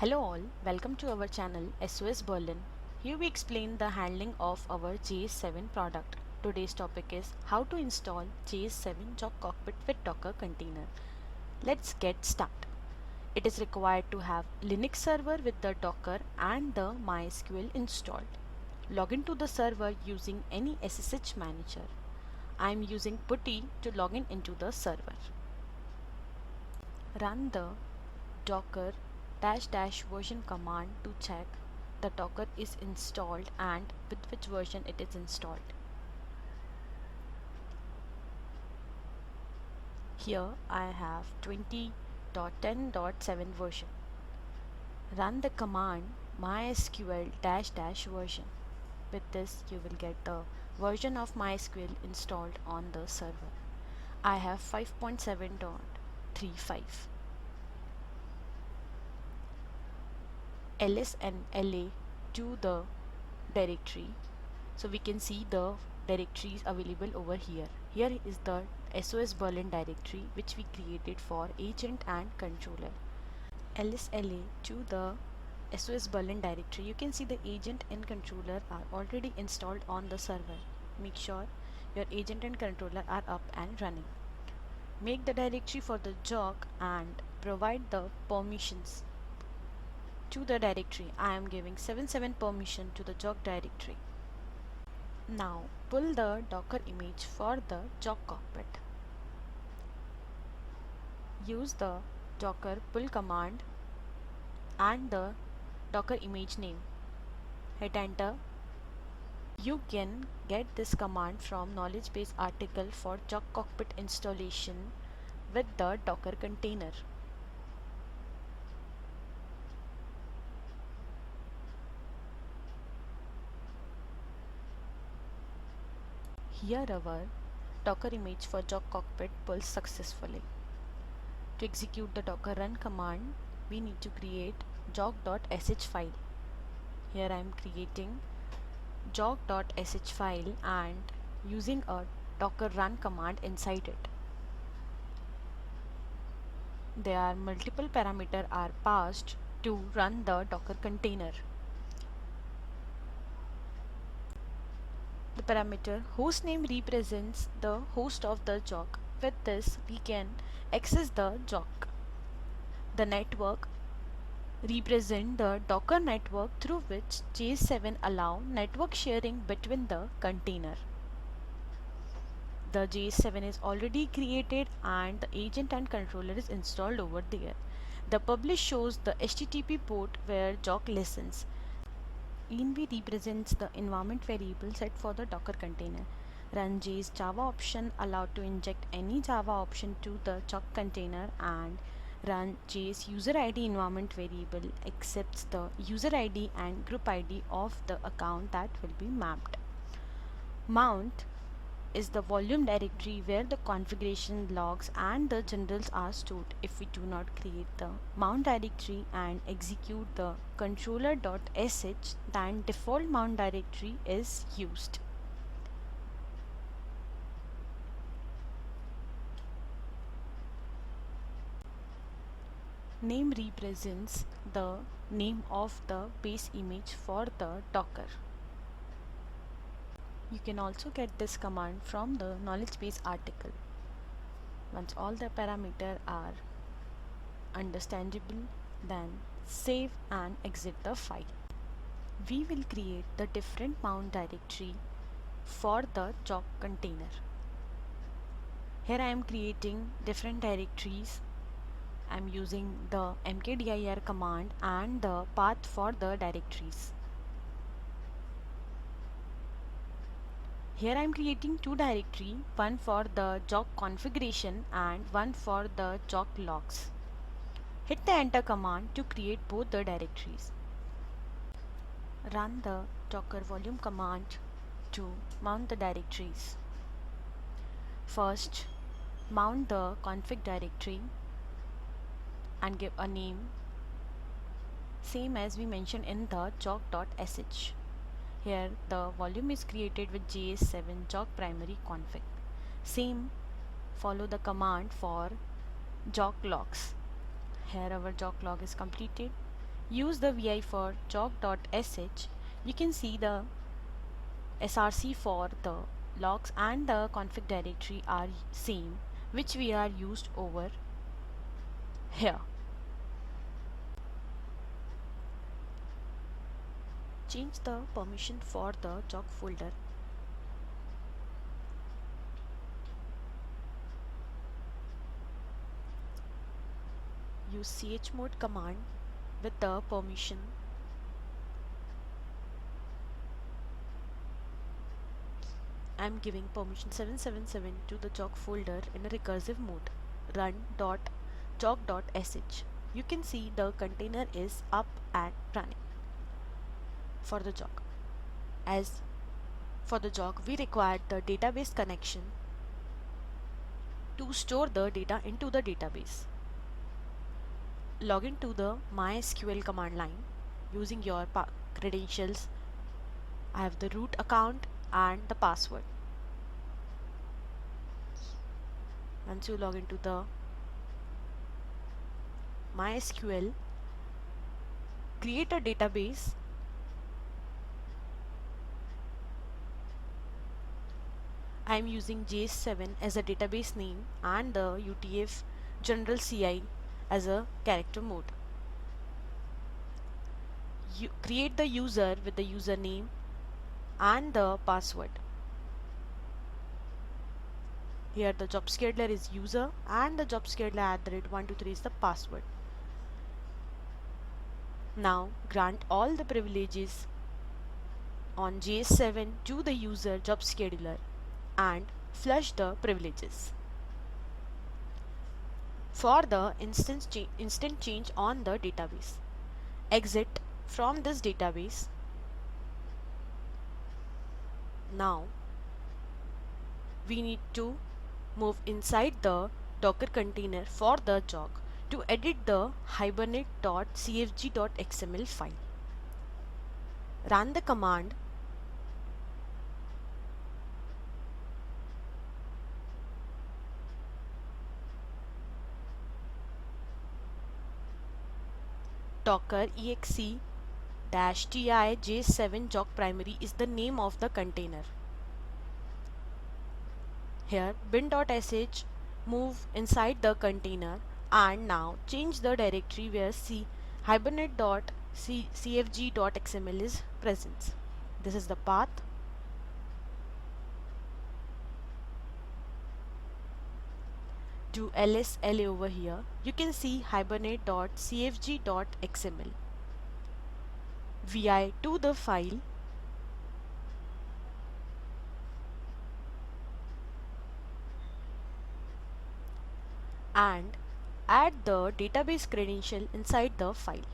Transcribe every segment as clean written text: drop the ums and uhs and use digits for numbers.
Hello all, welcome to our channel SOS Berlin. Here we explain the handling of our JS7 product. Today's topic is how to install JS7 Jock Cockpit with Docker container. Let's get started. It is required to have Linux server with the Docker and the MySQL installed. Log into the server using any SSH manager. I am using PuTTY to log into the server. Run the docker -- version command to check the Docker is installed and with which version it is installed. Here I have 20.10.7 version. Run the command mysql -- version. With this you will get the version of MySQL installed on the server. I have 5.7.35. ls and la to the directory, so we can see the directories available over here. Here is the SOS Berlin directory which we created for agent and controller. LSLA to the SOS Berlin directory. You can see the agent and controller are already installed on the server. Make sure your agent and controller are up and running. Make the directory for the Jock and provide the permissions to the directory. I am giving 77 permission to the Jock directory. Now pull the Docker image for the Jock cockpit. Use the docker pull command and the Docker image name. Hit enter. You can get this command from knowledge base article for Jock cockpit installation with the Docker container. Here our Docker image for Jock cockpit pulls successfully. To execute the docker run command, we need to create jock.sh file. Here I am creating jock.sh file and using a docker run command inside it. There are multiple parameters are passed to run the Docker container. The parameter hostname represents the host of the Jock. With this we can access the Jock. The network represent the Docker network through which JS7 allow network sharing between the container. The JS7 is already created and the agent and controller is installed over there. The publish shows the HTTP port where Jock listens. env represents the environment variable set for the Docker container. Run JS Java option allowed to inject any Java option to the Jock container, and run JS user ID environment variable accepts the user ID and group ID of the account that will be mapped. Mount is the volume directory where the configuration logs and the generals are stored. If we do not create the mount directory and execute the controller.sh, then default mount directory is used. Name represents the name of the base image for the Docker. You can also get this command from the knowledge base article. Once all the parameters are understandable, then save and exit the file. We will create the different mount directory for the Jock container. Here I am creating different directories. I am using the mkdir command and the path for the directories. Here I am creating two directories, one for the Jock configuration and one for the Jock logs. Hit the enter command to create both the directories. Run the docker volume command to mount the directories. First, mount the config directory and give a name same as we mentioned in the jock.sh. Here the volume is created with JS7 Jock primary config. Same follow the command for Jock logs. Here our Jock log is completed. use the vi for jock.sh. You can see the src for the logs and the config directory are same, which we are used over here. Change the permission for the jock folder. Use chmod command with the permission. I'm giving permission 777 to the jock folder in a recursive mode. Run.jock.sh. You can see the container is up and running for the jock. As for the jock, we required the database connection to store the data into the database. Log into the MySQL command line using your credentials. I have the root account and the password. Once you log into the MySQL, create a database. I am using JS7 as a database name and the UTF general CI as a character mode. You create the user with the username and the password. Here the job scheduler is user and the job scheduler @123 is the password. Now grant all the privileges on JS7 to the user job scheduler and flush the privileges. For the instant change on the database, exit from this database. Now we need to move inside the Docker container for the jock to edit the hibernate.cfg.xml file. Run the command docker exe -ti j7 jock primary is the name of the container. Here bin.sh move inside the container and now change the directory where hibernate.cfg.xml is present. This is the path. Do lsla over here. You can see hibernate.cfg.xml. vi to the file and add the database credential inside the file.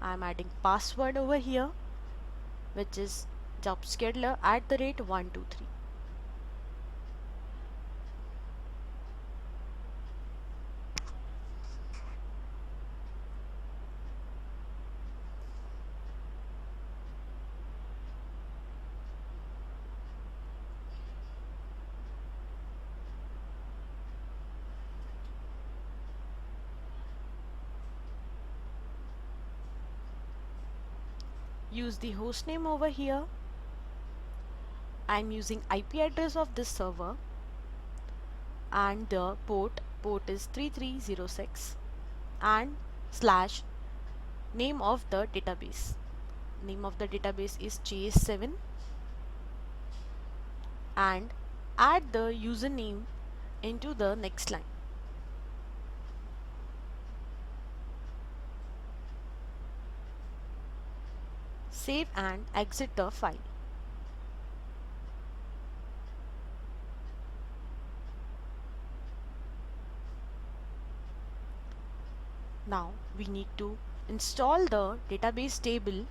I am adding password over here, which is jobscheduler @123. Use the hostname over here. I'm using IP address of this server and the port is 3306 and slash name of the database. Name of the database is JS7 and add the username into the next line. Save and exit the file. Now we need to install the database table.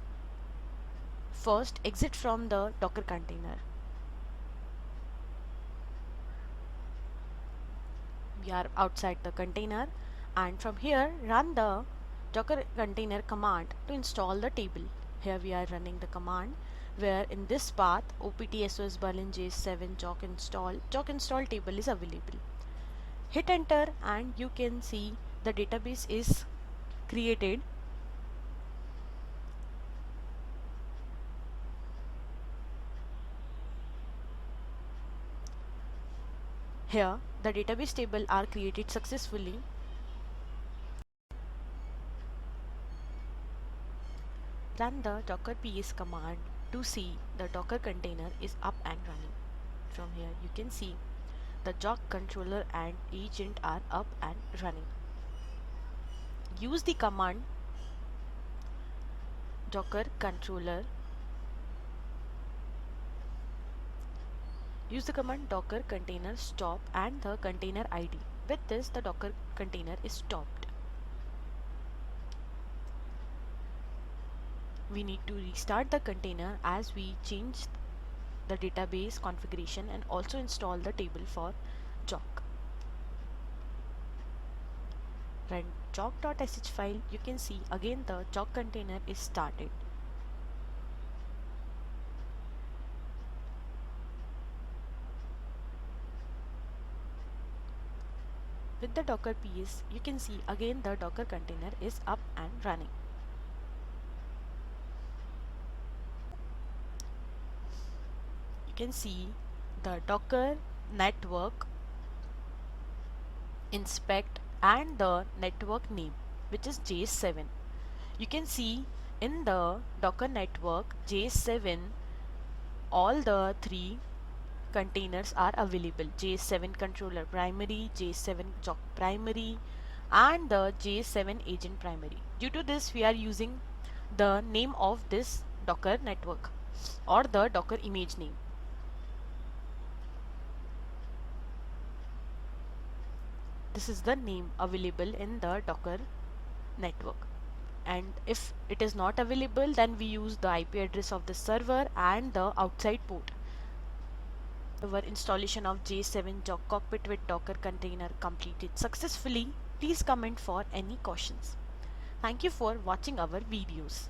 First exit from the Docker container. We are outside the container and from here run the Docker container command to install the table. Here we are running the command where in this path opt-sos berlin j7 jock install table is available. Hit enter and you can see the database is created. Here, the database table are created successfully. Run the docker ps command to see the Docker container is up and running. From here, you can see the Jog controller and agent are up and running. Use the command Docker controller. Use the command docker container stop and the container ID. With this, the Docker container is stopped. We need to restart the container as we change the database configuration and also install the table for Jog. Run jog.sh file. You can see again the Jog container is started. With the docker ps, you can see again the Docker container is up and running. You can see the Docker network inspect and the network name, which is J7. You can see in the Docker network J7 all the three containers are available: J7 controller primary, J7 Jog primary, and the J7 agent primary. Due to this, we are using the name of this Docker network or the Docker image name. This is the name available in the Docker network, and if it is not available, then we use the IP address of the server and the outside port. Our installation of J7 Jog Cockpit with Docker container completed successfully. Please comment for any questions. Thank you for watching our videos.